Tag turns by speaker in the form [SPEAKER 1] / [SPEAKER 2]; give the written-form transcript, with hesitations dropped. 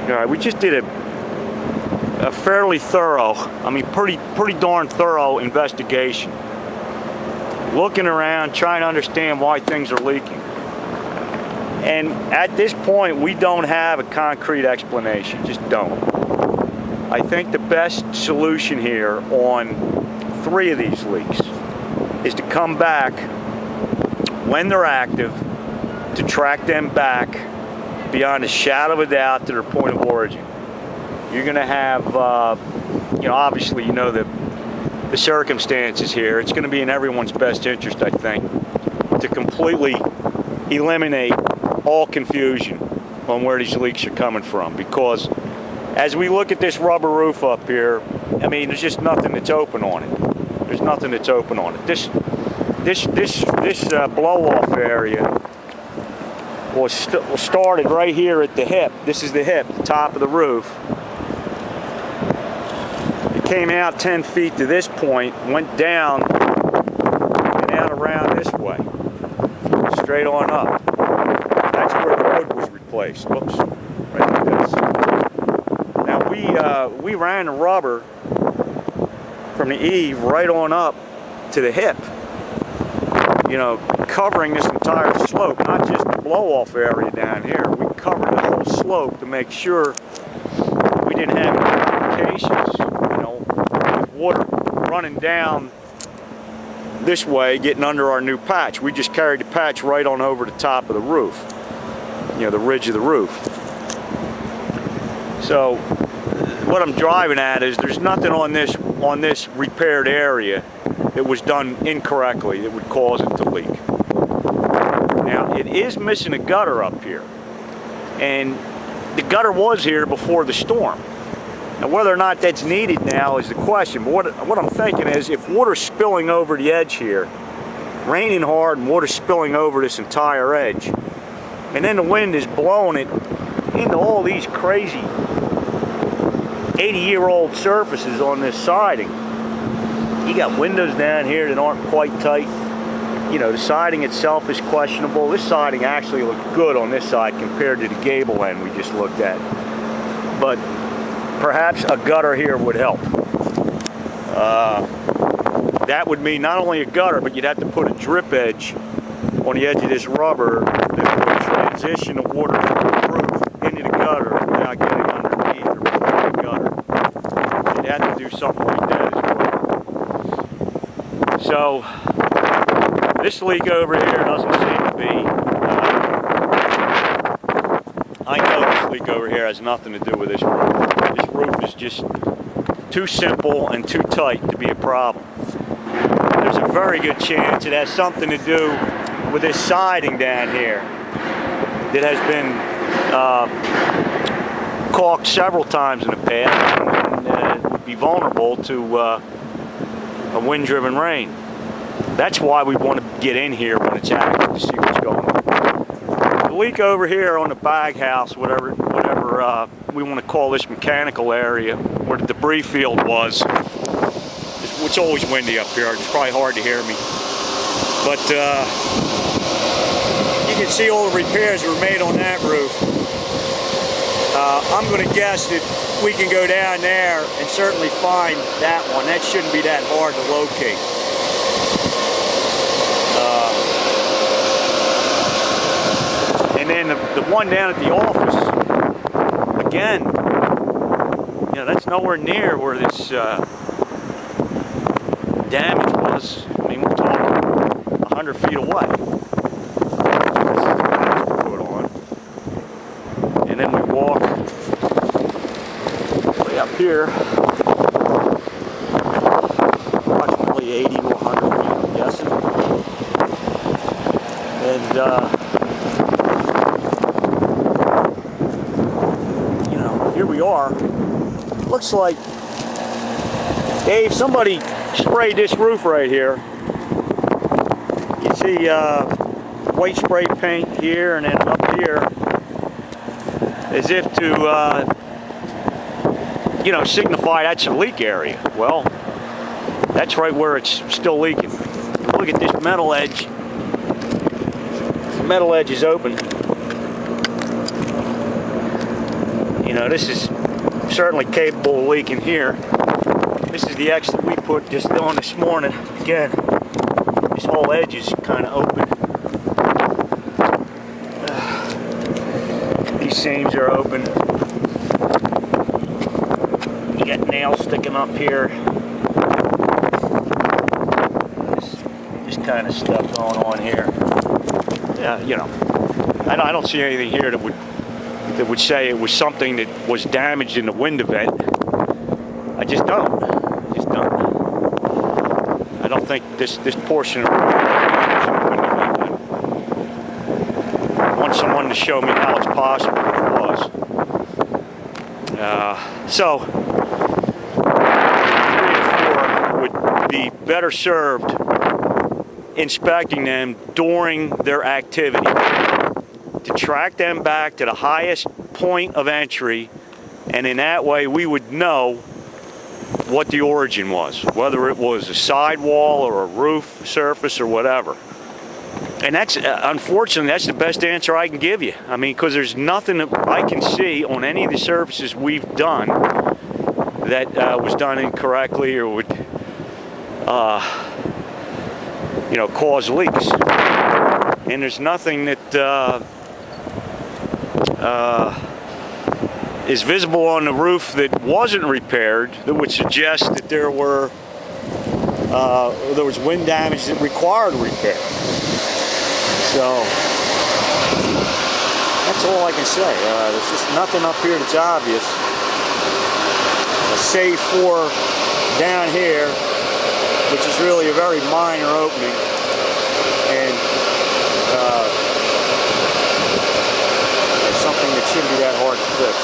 [SPEAKER 1] All right, we just did a fairly thorough, I mean pretty darn thorough investigation. Looking around, trying to understand why things are leaking. And at this point, we don't have a concrete explanation, just don't. I think the best solution here on 3 of these leaks is to come back when they're active, to track them back beyond a shadow of a doubt to their point of origin. You're going to have, you know, obviously, you know, the circumstances here. It's going to be in everyone's best interest, I think, to completely eliminate all confusion on where these leaks are coming from. Because as we look at this rubber roof up here, I mean, there's just nothing that's open on it. There's nothing that's open on it. This blow-off area was started right here at the hip. This is the hip, the top of the roof. It came out 10 feet to this point, went down and out around this way, straight on up. That's where the wood was replaced. Whoops, right like this. Now we ran the rubber from the eave right on up to the hip, you know, covering this entire slope, not just the blow-off area down here. We covered the whole slope to make sure we didn't have any complications, you know, with water running down this way, getting under our new patch. We just carried the patch right on over the top of the roof, you know, the ridge of the roof. So what I'm driving at is there's nothing on this repaired area that was done incorrectly that would cause it to leak. Now, it is missing a gutter up here, and the gutter was here before the storm. Now, whether or not that's needed now is the question, but what I'm thinking is if water's spilling over the edge here, raining hard and water spilling over this entire edge, and then the wind is blowing it into all these crazy 80-year-old surfaces on this siding. You got windows down here that aren't quite tight. You know, the siding itself is questionable. This siding actually looks good on this side compared to the gable end we just looked at. But perhaps a gutter here would help. That would mean not only a gutter, but you'd have to put a drip edge on the edge of this rubber that would transition the water from the roof into the gutter without getting underneath or before the gutter. You'd have to do something like that as well. So this leak over here doesn't seem to be, I know this leak over here has nothing to do with this roof. This roof is just too simple and too tight to be a problem. There's a very good chance it has something to do with this siding down here that has been caulked several times in the past and would be vulnerable to a wind-driven rain. That's why we want to get in here when it's active to see what's going on. The leak over here on the bag house, whatever we want to call this mechanical area, where the debris field was, it's always windy up here. It's probably hard to hear me. But you can see all the repairs that were made on that roof. I'm going to guess that we can go down there and certainly find that one. That shouldn't be that hard to locate. And then the one down at the office, again, you know, that's nowhere near where this damage was. I mean, we're talking 100 feet away. Put on. And then we walk way up here, approximately 80 to 100 feet, I'm guessing. And you know, here we are. Looks like, Dave, somebody sprayed this roof right here. You see white spray paint here and then up here, as if to you know, signify that's a leak area. Well, that's right where it's still leaking. Look at this metal edge. The metal edge is open. You know, this is certainly capable of leaking here. This is the X that we put just on this morning. Again, this whole edge is kind of open. These seams are open. You got nails sticking up here. This kind of stuff going on here. Yeah, you know, I don't see anything here that would say it was something that was damaged in the wind event. I just don't. I don't think this portion of the wind event. I want someone to show me how it's possible it was. So 3 and 4 would be better served inspecting them during their activity to track them back to the highest point of entry, and in that way we would know what the origin was, whether it was a sidewall or a roof surface or whatever. And that's unfortunately that's the best answer I can give you. I mean, because there's nothing that I can see on any of the surfaces we've done that was done incorrectly or would you know, cause leaks. And there's nothing that is visible on the roof that wasn't repaired that would suggest that there was wind damage that required repair. So that's all I can say. There's just nothing up here that's obvious, save for down here, which is really a very minor opening, and it's something that shouldn't be that hard to fix.